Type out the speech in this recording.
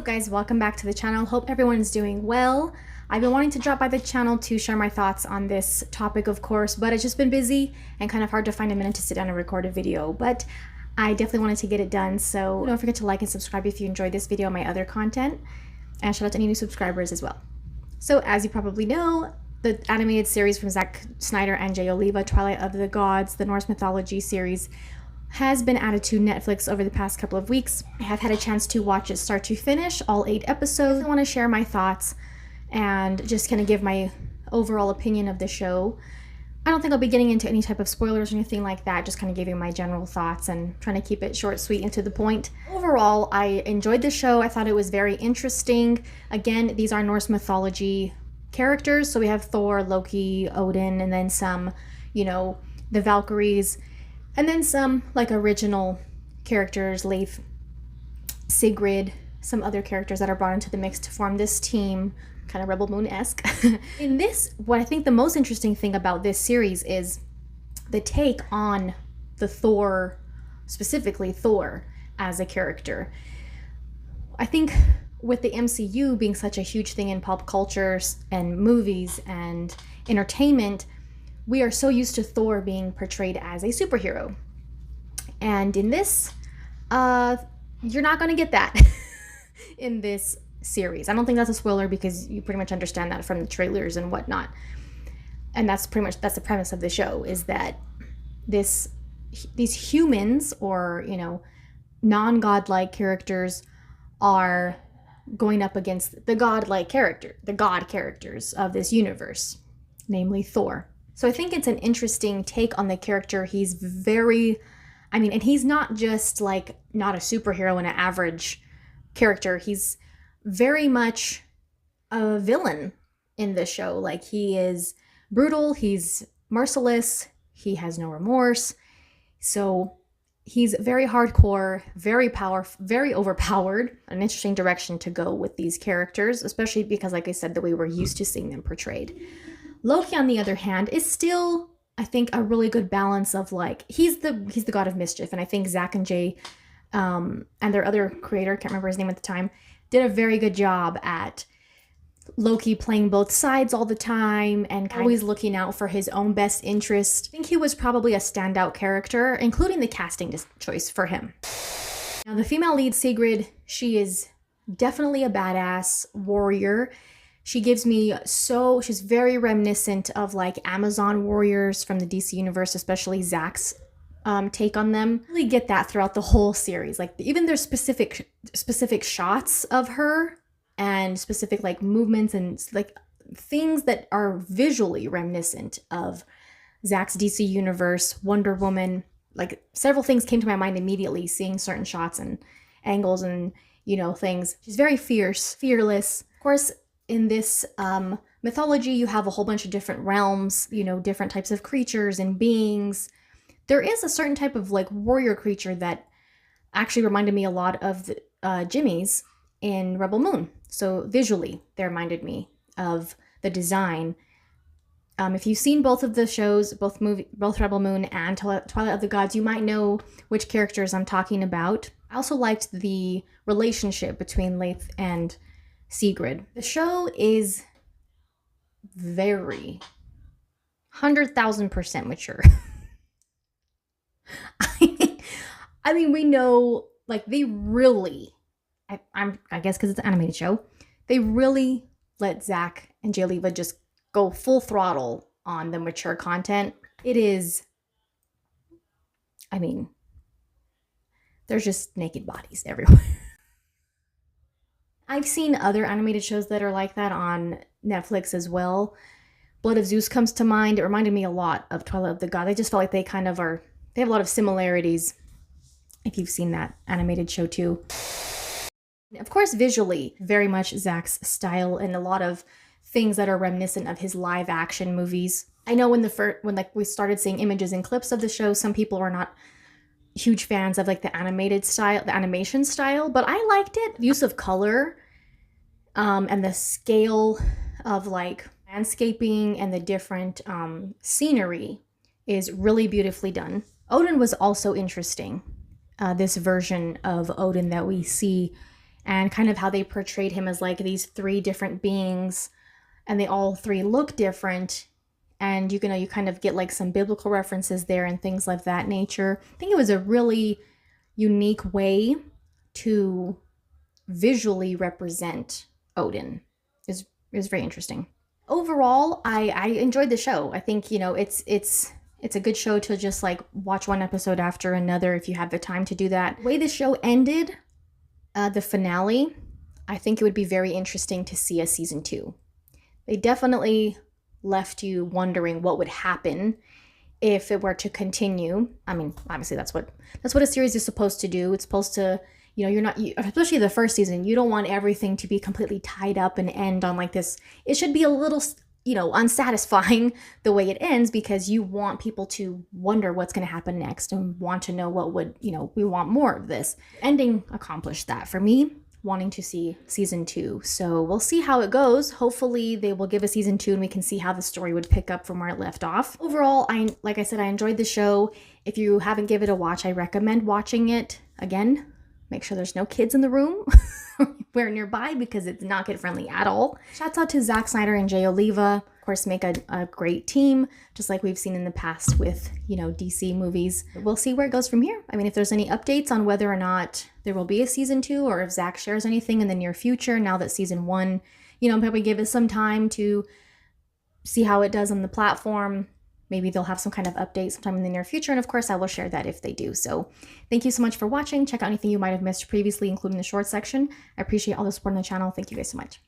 Guys, welcome back to the channel. Hope everyone's doing well. I've been wanting to drop by the channel to share my thoughts on this topic, of course, but it's just been busy and kind of hard to find a minute to sit down and record a video, but I definitely wanted to get it done. So don't forget to like and subscribe if you enjoyed this video and my other content, and shout out to any new subscribers as well. So as you probably know, the animated series from Zack, Snyder and Oliva, Twilight of the Gods, the Norse mythology series, has been added to Netflix over the past couple of weeks. I have had a chance to watch it start to finish, all 8 episodes. I want to share my thoughts and just kind of give my overall opinion of the show. I don't think I'll be getting into any type of spoilers or anything like that, just kind of giving my general thoughts and trying to keep it short, sweet, and to the point. Overall, I enjoyed the show. I thought it was very interesting. Again, these are Norse mythology characters, so we have Thor, Loki, Odin, and then some, the Valkyries, and then some like original characters, Leif, Sigrid, some other characters that are brought into the mix to form this team, kind of Rebel Moon-esque. In this, what I think the most interesting thing about this series is the take on the Thor, specifically Thor as a character. I think with the MCU being such a huge thing in pop culture and movies and entertainment, we are so used to Thor being portrayed as a superhero. And in this, you're not going to get that in this series. I don't think that's a spoiler because you pretty much understand that from the trailers and whatnot. And that's the premise of the show, is that these humans, or, non-godlike characters, are going up against the god characters of this universe, namely Thor. So I think it's an interesting take on the character. He's and he's not just like not a superhero and an average character. He's very much a villain in this show. Like, he is brutal, he's merciless, he has no remorse. So he's very hardcore, very powerful, very overpowered. An interesting direction to go with these characters, especially because, like I said, the way we're used to seeing them portrayed. Loki, on the other hand, is still, I think, a really good balance of, like, he's the god of mischief, and I think Zack and Jay and their other creator, can't remember his name at the time, did a very good job at Loki playing both sides all the time and always looking out for his own best interest. I think he was probably a standout character, including the casting choice for him. Now, the female lead, Sigrid, she is definitely a badass warrior. She gives me she's very reminiscent of like Amazon warriors from the DC universe, especially Zack's take on them. Really get that throughout the whole series. Like, even there's specific shots of her and specific like movements and like things that are visually reminiscent of Zack's DC universe, Wonder Woman. Like, several things came to my mind immediately seeing certain shots and angles and things. She's very fierce, fearless. Of course, in this mythology, you have a whole bunch of different realms, different types of creatures and beings. There is a certain type of like warrior creature that actually reminded me a lot of Jimmy's in Rebel Moon. So visually, they reminded me of the design. If you've seen both of the shows, both Rebel Moon and Twilight of the Gods, you might know which characters I'm talking about. I also liked the relationship between Leif and Sigrid. The show is very 100,000% mature. I mean, we know, like, they really, I guess because it's an animated show, they really let Zack and Oliva just go full throttle on the mature content. It is, there's just naked bodies everywhere. I've seen other animated shows that are like that on Netflix as well. Blood of Zeus comes to mind. It reminded me a lot of Twilight of the Gods. I just felt like they have a lot of similarities, if you've seen that animated show too. Of course, visually, very much Zack's style and a lot of things that are reminiscent of his live action movies. I know when we started seeing images and clips of the show, some people are not huge fans of like the animation style, but I liked it. Use of color and the scale of like landscaping and the different scenery is really beautifully done. Odin was also interesting. This version of Odin that we see and kind of how they portrayed him as like these three different beings, and they all three look different. And you kind of get like some biblical references there and things like that nature. I think it was a really unique way to visually represent Odin. It was very interesting. Overall, I enjoyed the show. I think, it's a good show to just like watch one episode after another if you have the time to do that. The way the show ended, the finale, I think it would be very interesting to see a season 2. They definitely left you wondering what would happen if it were to continue. I mean, obviously that's what a series is supposed to do. It's supposed to, especially the first season, you don't want everything to be completely tied up and end on like this. It should be a little, unsatisfying the way it ends, because you want people to wonder what's going to happen next and want to know what would, we want more of this. Ending accomplished that for me, wanting to see season 2. So we'll see how it goes. Hopefully they will give a season 2 and we can see how the story would pick up from where it left off. Overall, like I said, I enjoyed the show. If you haven't given it a watch, I recommend watching it. Again, make sure there's no kids in the room where nearby, because it's not kid friendly at all. Shouts out to Zack Snyder and Oliva. Of course, make a great team, just like we've seen in the past with, DC movies. We'll see where it goes from here. I mean, if there's any updates on whether or not there will be a season 2, or if Zack shares anything in the near future, now that season 1, probably give it some time to see how it does on the platform. Maybe they'll have some kind of update sometime in the near future. And of course, I will share that if they do. So thank you so much for watching. Check out anything you might have missed previously, including the short section. I appreciate all the support on the channel. Thank you guys so much.